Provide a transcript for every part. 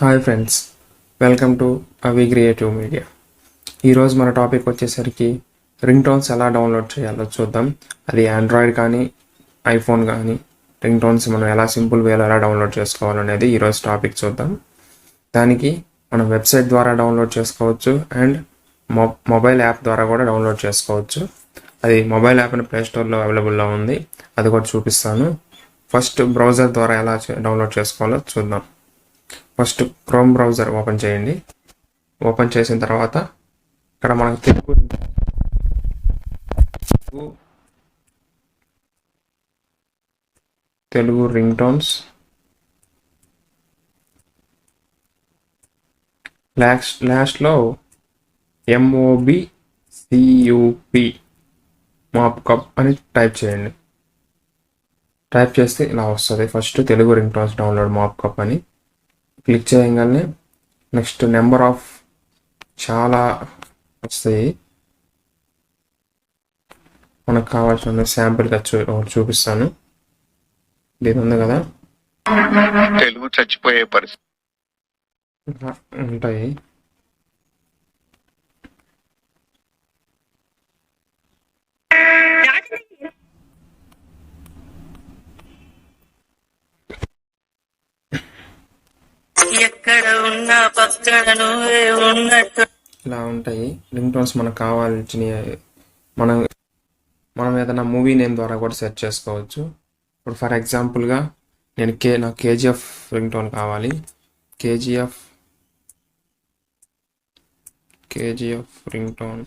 Hi friends, welcome to అవి creative media. ఈరోజు మన టాపిక్ వచ్చేసరికి రింగ్ టోన్స్ ఎలా డౌన్లోడ్ చేయాలో చూద్దాం. అది ఆండ్రాయిడ్ కానీ ఐఫోన్ కానీ రింగ్ టోన్స్ మనం ఎలా సింపుల్ వేలో ఎలా డౌన్లోడ్ చేసుకోవాలనేది ఈరోజు టాపిక్ చూద్దాం. దానికి మనం వెబ్సైట్ ద్వారా డౌన్లోడ్ చేసుకోవచ్చు అండ్ మొబైల్ యాప్ ద్వారా కూడా డౌన్లోడ్ చేసుకోవచ్చు. అది మొబైల్ యాప్ ప్లే స్టోర్లో అవైలబుల్లో ఉంది, అది కూడా చూపిస్తాను. ఫస్ట్ బ్రౌజర్ ద్వారా ఎలా డౌన్లోడ్ చేసుకోవాలో చూద్దాం. ఫస్ట్ క్రోమ్ బ్రౌజర్ ఓపెన్ చేయండి. ఓపెన్ చేసిన తర్వాత ఇక్కడ మనకు తెలుగు రింగ్ టోన్స్ లాస్ట్లో MOBCUP మాప్కప్ అని టైప్ చేయండి. టైప్ చేస్తే ఇలా వస్తుంది. First Telugu ring tones download Mobcup అని క్లిక్ చేయగానే నెక్స్ట్ నెంబర్ ఆఫ్ చాలా వస్తాయి. మనకు కావాల్సిన శాంపిల్గా చూపిస్తాను. ఇది ఉంది కదా, తెలుగు చచ్చిపోయే పరిస్థితి ఉంటాయి. ఇలా ఉంటాయి రింగ్ టోన్స్. మనకు కావాల్సిన మనం ఏదైనా మూవీ నేమ్ ద్వారా కూడా సెర్చ్ చేసుకోవచ్చు. ఇప్పుడు ఫర్ ఎగ్జాంపుల్గా నాకు KGF రింగ్ టోన్ కావాలి. KGF ring tone.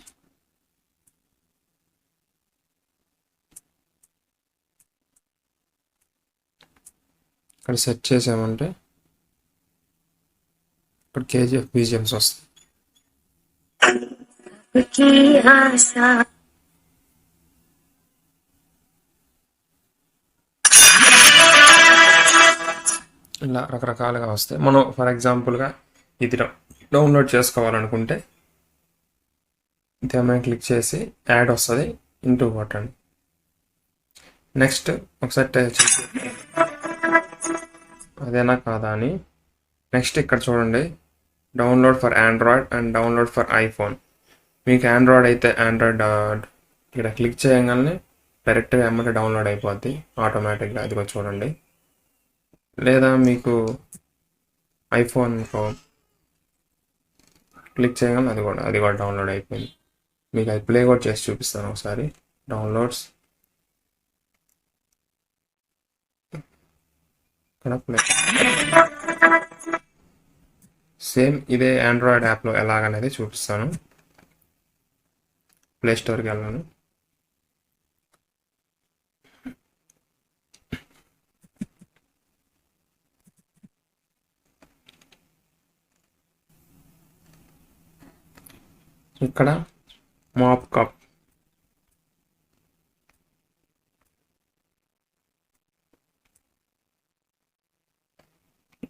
ఇక్కడ సెర్చ్ చేసామంటే ఇక్కడ KGF BGMs వస్తాయి. ఇలా రకరకాలుగా వస్తాయి. మనం ఫర్ ఎగ్జాంపుల్గా ఇది డౌన్లోడ్ చేసుకోవాలనుకుంటే దేని క్లిక్ చేసి యాడ్ వస్తుంది, ఇంటూ కొట్టండి. నెక్స్ట్ ఒకసారి అదేనా కాదా అని నెక్స్ట్ ఇక్కడ చూడండి, download for Android and download for iPhone. మీకు ఆండ్రాయిడ్ అయితే ఆండ్రాయిడ్ ఇక్కడ క్లిక్ చేయగానే డైరెక్ట్గా ఎమ్మటే డౌన్లోడ్ అయిపోద్ది ఆటోమేటిక్గా. అది కూడా చూడండి. లేదా మీకు ఐఫోన్ క్లిక్ చేయగానే అది కూడా డౌన్లోడ్ అయిపోయింది. మీకు అది ప్లే కూడా చేసి చూపిస్తాను ఒకసారి. డౌన్లోడ్స్ ఇక్కడ ప్లే. సేమ్ ఇదే ఆండ్రాయిడ్ యాప్లో ఎలాగనేది చూపిస్తాను. ప్లే స్టోర్కి వెళ్ళాను. ఇక్కడ మాప్కప్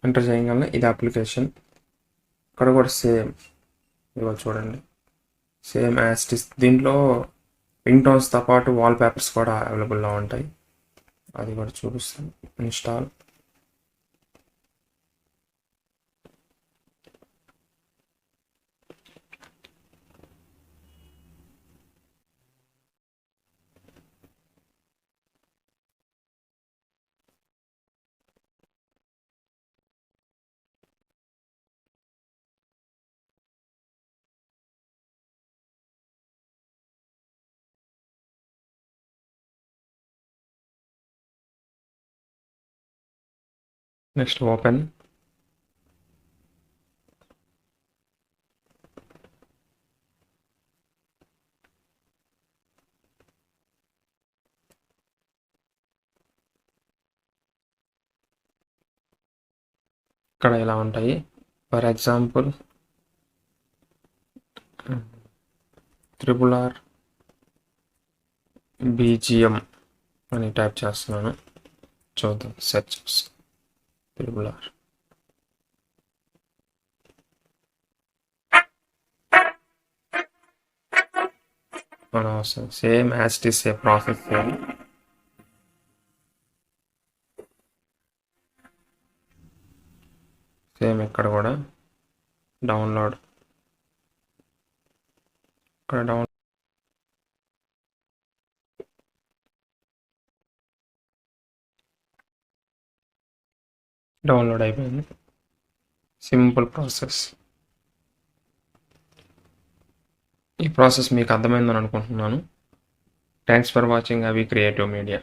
ఎంటర్ చేయగానే ఇది అప్లికేషన్. ఇక్కడ కూడా సేమ్ ఇవాళ చూడండి, సేమ్ యాస్టిస్. దీంట్లో రింగ్ టోన్స్తో పాటు వాల్ పేపర్స్ కూడా అవైలబుల్లో ఉంటాయి, అది కూడా చూపిస్తాను. ఇన్స్టాల్. Next open. ఇక్కడ ఇలా ఉంటాయి. ఫర్ ఎగ్జాంపుల్ RRR BGM అని టైప్ చేస్తున్నాను, చూద్దాం. Search RRR. మనం same as it is process చేయాలి. సేమ్ ఇక్కడ కూడా డౌన్లోడ్ ఇక్కడ డౌన్లోడ్ అయిపోయింది. Simple process. ఈ ప్రాసెస్ మీకు అర్థమైందని అనుకుంటున్నాను. థ్యాంక్స్ ఫర్ వాచింగ్ అవి క్రియేటివ్ మీడియా.